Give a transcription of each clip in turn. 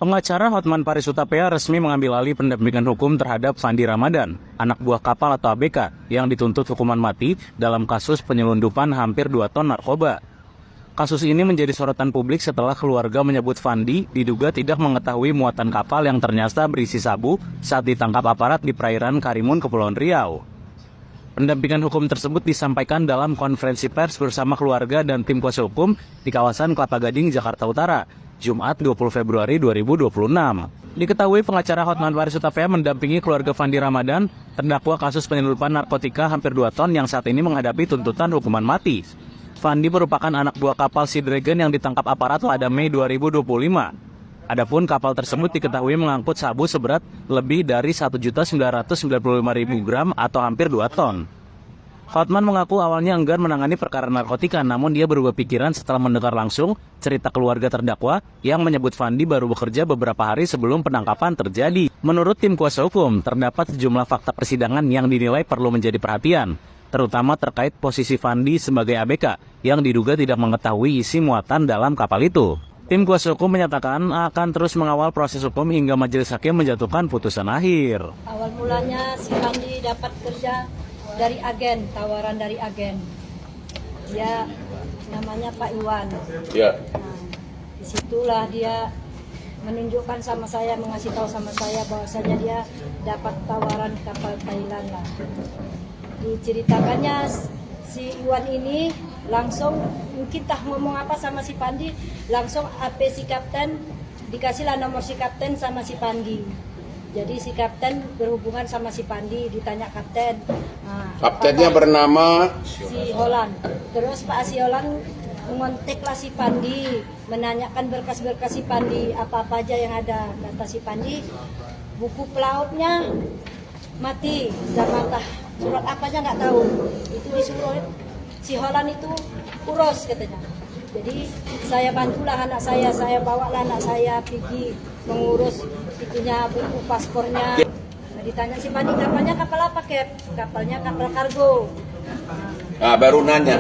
Pengacara Hotman Paris Hutapea resmi mengambil alih pendampingan hukum terhadap Fandi Ramadan, anak buah kapal atau ABK, yang dituntut hukuman mati dalam kasus penyelundupan hampir 2 ton narkoba. Kasus ini menjadi sorotan publik setelah keluarga menyebut Fandi diduga tidak mengetahui muatan kapal yang ternyata berisi sabu saat ditangkap aparat di perairan Karimun, Kepulauan Riau. Pendampingan hukum tersebut disampaikan dalam konferensi pers bersama keluarga dan tim kuasa hukum di kawasan Kelapa Gading, Jakarta Utara, Jumat 20 Februari 2026. Diketahui pengacara Hotman Paris Hutapea mendampingi keluarga Fandi Ramadan, terdakwa kasus penyelundupan narkotika hampir 2 ton yang saat ini menghadapi tuntutan hukuman mati. Fandi merupakan anak buah kapal Sea Dragon yang ditangkap aparat pada Mei 2025. Adapun kapal tersebut diketahui mengangkut sabu seberat lebih dari 1.995.000 gram atau hampir 2 ton. Hotman mengaku awalnya enggan menangani perkara narkotika, namun dia berubah pikiran setelah mendengar langsung cerita keluarga terdakwa yang menyebut Fandi baru bekerja beberapa hari sebelum penangkapan terjadi. Menurut tim kuasa hukum, terdapat sejumlah fakta persidangan yang dinilai perlu menjadi perhatian, terutama terkait posisi Fandi sebagai ABK yang diduga tidak mengetahui isi muatan dalam kapal itu. Tim kuasa hukum menyatakan akan terus mengawal proses hukum hingga majelis hakim menjatuhkan putusan akhir. Awal mulanya si Fandi dapat kerja dari agen, tawaran dari agen. Dia namanya Pak Iwan. Ya. Nah, disitulah dia menunjukkan sama saya, mengasih tahu sama saya bahwasanya dia dapat tawaran kapal Thailand lah. Diceritakannya si Iwan ini langsung mungkin tak ngomong apa sama si Fandi, langsung AP si kapten, dikasihlah nomor si kapten sama si Fandi. Jadi si kapten berhubungan sama si Fandi, ditanya kapten. Nah, Kaptennya bernama si Holland. Terus Pak si Holland mengontaklah si Fandi, menanyakan berkas-berkas si Fandi, apa-apa aja yang ada. Kata si Fandi, buku pelautnya mati, sudah matah. Surat apanya nggak tahu. Itu disuruh si Holland itu urus katanya. Jadi saya bantulah anak saya bawalah anak saya pergi mengurus itunya, buku paspornya. Nah, ditanya si Fandi, kapalnya kapal apa, Kep? Kapalnya kapal kargo. Nah, baru nanya.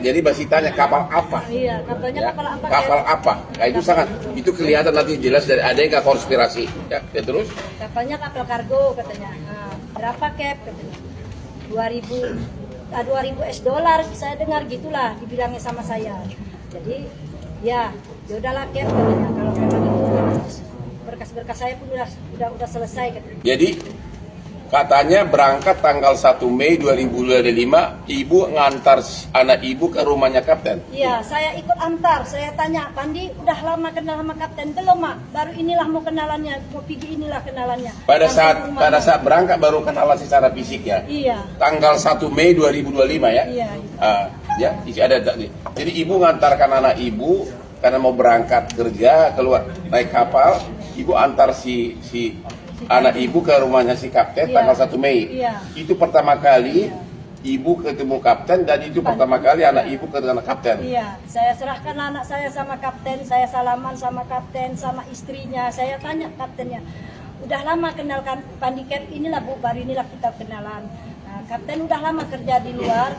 Jadi masih tanya kapal apa? Iya, kapalnya Ya, kapal apa, kapal Kep? apa? Nah, itu sangat itu kelihatan nanti jelas dari ada yang konspirasi. Ya, terus Kapalnya kapal kargo katanya. Nah, berapa, Kep? Katanya. 2.000 US dollar, saya dengar gitulah dibilangnya sama saya. Jadi ya udahlah, Kep, katanya, kalau memang itu berkas-berkas saya pun udah selesai katanya. jadi katanya berangkat tanggal 1 Mei 2025, ibu ngantar anak ibu ke rumahnya kapten. Iya, saya ikut antar. Saya tanya, Fandi udah lama kenal sama kapten? Belum, Mak. Baru inilah mau kenalannya, mau pergi inilah kenalannya. Pada Langsung saat berangkat baru kenalan secara fisik ya. Iya. Tanggal 1 Mei 2025 ya. Iya. Ya, ada. Jadi ibu ngantarkan anak ibu karena mau berangkat kerja, keluar naik kapal, ibu antar si anak ibu ke rumahnya si kapten. Iya. Tanggal 1 Mei. Iya. Itu pertama kali ibu ketemu kapten dan itu pertama kali anak ibu ketemu kapten. Iya, saya serahkan anak saya sama kapten, saya salaman sama kapten, sama istrinya. Saya tanya kaptennya, udah lama kenalkan Fandi, Kep? Inilah Bu, baru inilah kita kenalan. Nah, kapten udah lama kerja di luar,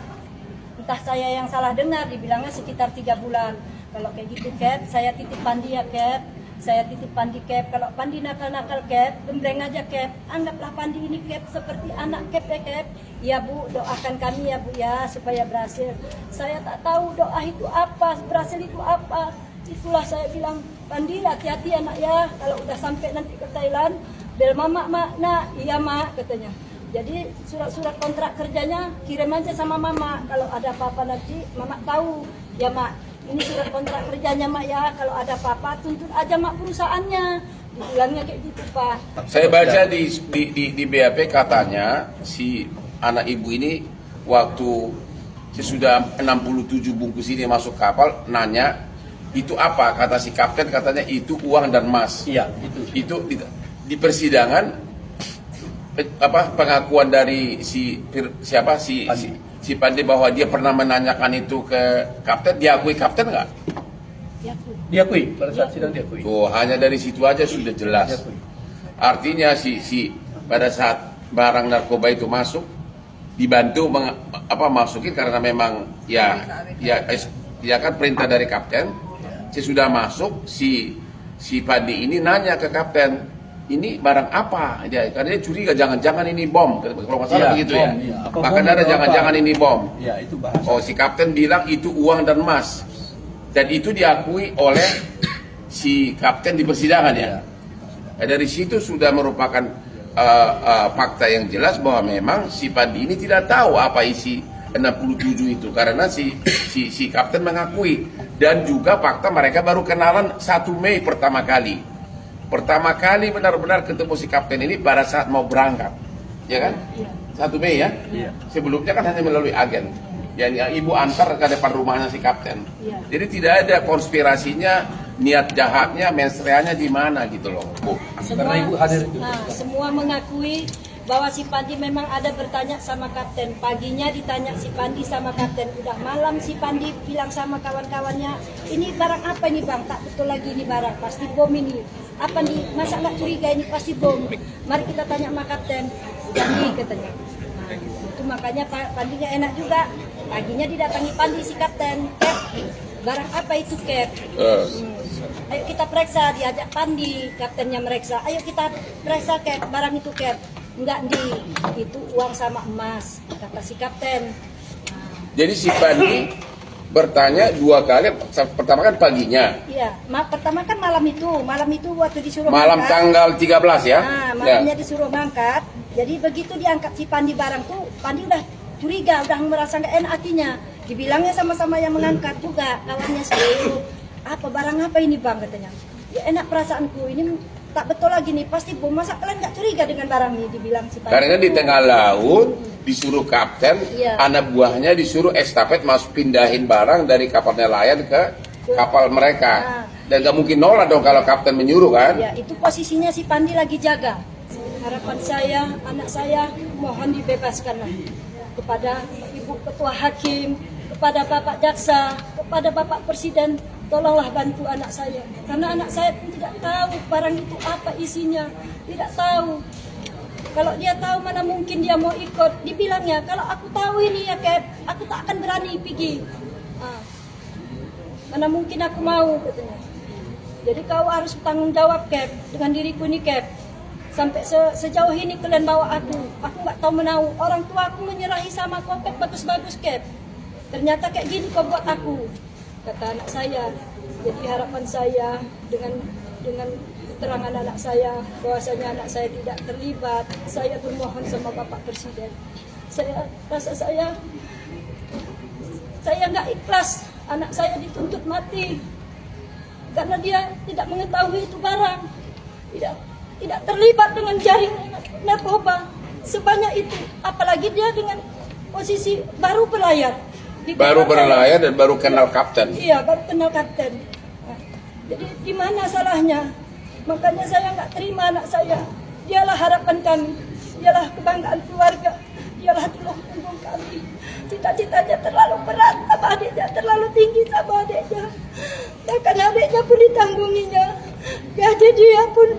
entah saya yang salah dengar, dibilangnya sekitar 3 bulan. Kalau kayak gitu, Kep, saya titip Fandi ya, Kep. Saya titip Fandi, Kep. Kalau Fandi nakal-nakal, Kep, gembreng aja, Kep. Anggaplah Fandi ini, Kep, seperti anak, Kep, ya, Kep. Ya, Bu, doakan kami ya, Bu, ya, supaya berhasil. Saya tak tahu doa itu apa, berhasil itu apa. Itulah saya bilang, Fandi, hati-hati anak ya, kalau udah sampai nanti ke Thailand, bel mama, Mak. Nah, iya, Mak, katanya. Jadi surat-surat kontrak kerjanya kirim aja sama Mama. Kalau ada apa-apa nanti Mama tahu. Ya, Mak, ini surat kontrak kerjanya, Mak, ya. Kalau ada apa-apa tuntut aja, Mak, perusahaannya. Dibilangnya kayak gitu, Pak. Saya baca di BAP katanya si anak ibu ini waktu sesudah 67 bungkus ini masuk kapal nanya itu apa, kata si kapten katanya itu uang dan emas. Iya, Itu di persidangan pengakuan dari si Fandi bahwa dia pernah menanyakan itu ke kapten, diakui kapten nggak? diakui pada saat sidang diakui. Tuh, hanya dari situ aja sudah jelas. Diakui. Artinya pada saat barang narkoba itu masuk dibantu masukin karena memang ya kan perintah dari kapten. Sesudah masuk si si Pandi ini nanya ke kapten, ini barang apa? Karena dia curiga, jangan-jangan ini bom. Kalau nggak salah begitu ya. Bahkan ada jangan-jangan ini bom. Ya, itu bahasa. Oh, si kapten bilang itu uang dan emas. Dan itu diakui oleh si kapten di persidangan ya. Dari situ sudah merupakan fakta yang jelas bahwa memang si Pandi ini tidak tahu apa isi 67 itu, karena si kapten mengakui. Dan juga fakta mereka baru kenalan 1 Mei pertama kali benar-benar ketemu si kapten ini pada saat mau berangkat, ya kan? 1 Mei ya. Sebelumnya kan hanya melalui agen. Ya, ibu antar ke depan rumahnya si kapten. Jadi tidak ada konspirasinya, niat jahatnya, mensreanya di mana gitu loh, Bu. Semua, Ibu hadir itu. semua mengakui bahwa si Pandi memang ada bertanya sama kapten. Paginya ditanya si Pandi sama kapten. Udah malam si Pandi bilang sama kawan-kawannya, ini barang apa ini bang? Tak betul lagi ini barang, pasti bom ini. Apa nih? Masa nggak curiga ini pasti bom? Mari kita tanya sama kapten. Udah nih katanya. Nah, itu makanya Pandinya enak juga. Paginya didatangi Pandi si kapten. Barang apa itu Cap? Ayo kita periksa, diajak Pandi, kaptennya meriksa. Ayo kita periksa Cap, barang itu Cap. Enggak itu uang sama emas, kata si kapten. Jadi si Pandi bertanya 2 kali, pertama kan paginya. Iya, pertama kan malam itu waktu disuruh malam mangkat. tanggal 13 ya. Nah, malamnya disuruh mangkat. Jadi begitu diangkat si Pandi barang tuh, Pandi udah curiga, udah merasa nggak enak hatinya. Dibilangnya sama-sama yang mengangkat juga, kawannya sendiri. Apa barang apa ini bang katanya? Ya enak perasaanku, ini tak betul lagi nih, pasti bom. Masa kalian nggak curiga dengan barang ini, dibilang si Pandi. Karena di tengah laut disuruh kapten, anak buahnya disuruh estafet masuk pindahin barang dari kapal nelayan ke kapal mereka. Dan gak mungkin nolak dong kalau kapten menyuruh kan? Ya, itu posisinya si Pandi lagi jaga. Harapan saya, anak saya mohon dibebaskanlah kepada Ibu Ketua Hakim, kepada Bapak Jaksa, kepada Bapak Presiden. Tolonglah bantu anak saya, karena anak saya pun tidak tahu barang itu apa isinya, tidak tahu. Kalau dia tahu mana mungkin dia mau ikut. Dibilangnya kalau aku tahu ini ya Cap, aku tak akan berani pergi. Mana mungkin aku mau katanya. Jadi kau harus bertanggung jawab Cap dengan diriku ini Cap. Sampai sejauh ini kalian bawa aku nggak tahu menau. Orang tua aku menyerahi sama kau Cap, bagus-bagus Cap. Ternyata kayak gini kau buat aku, kata anak saya. Jadi harapan saya dengan keterangan anak saya bahwasanya anak saya tidak terlibat, saya bermohon sama Bapak Presiden. Saya rasa saya nggak ikhlas anak saya dituntut mati karena dia tidak mengetahui itu barang, tidak terlibat dengan jaringan narkoba sebanyak itu, apalagi dia dengan posisi baru berlayar. Baru berlayar dan baru kenal kapten. Iya, baru kenal kapten. Nah, jadi di mana salahnya? Makanya saya nggak terima anak saya. Dialah harapan kami, dialah kebanggaan keluarga, dialah tulang punggung kami. Cita-citanya terlalu berat sama adiknya, terlalu tinggi sama adiknya. Bahkan adiknya pun ditanggunginya. Gaji dia pun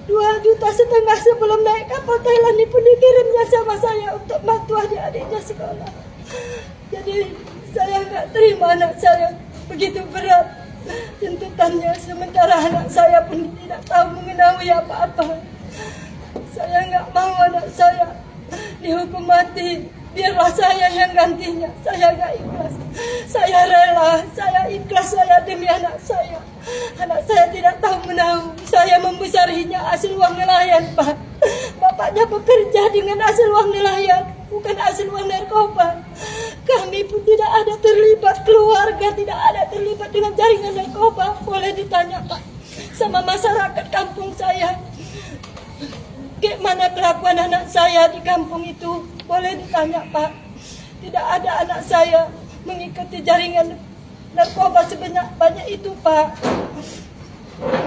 2,5 juta sebelum naik kapal Thailand ini pun dikirimnya sama saya untuk bantu adik-adiknya sekolah. Jadi saya nggak terima anak saya begitu berat tuntutannya, sementara anak saya pun tidak tahu mengetahui apa-apa. Saya nggak mau anak saya dihukum mati, biarlah saya yang gantinya. Saya nggak ikhlas, saya rela, saya ikhlas, saya demi anak saya. Anak saya tidak tahu menahu, saya membesarinya hasil uang nelayan Pak. Bapaknya bekerja dengan hasil uang nelayan, bukan hasil uang narkoba. Kami pun tidak ada terlibat, keluarga tidak ada terlibat dengan jaringan narkoba. Boleh ditanya Pak sama masyarakat kampung saya, bagaimana kelakuan anak saya di kampung itu. Boleh ditanya Pak. Tidak ada anak saya mengikuti jaringan narkoba sebanyak itu Pak.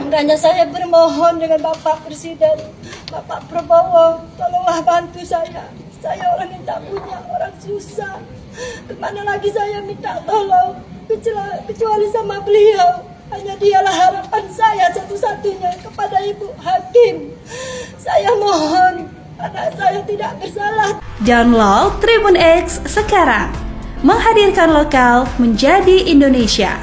Makanya saya bermohon dengan Bapak Presiden, Bapak Prabowo, tolonglah bantu saya. Saya orang yang tak punya, orang susah. Kemana lagi saya minta tolong, kecuali sama beliau. Hanya dialah harapan saya satu-satunya kepada Ibu Hakim. Saya mohon, anak saya tidak bersalah. Download Tribun X sekarang, menghadirkan lokal menjadi Indonesia.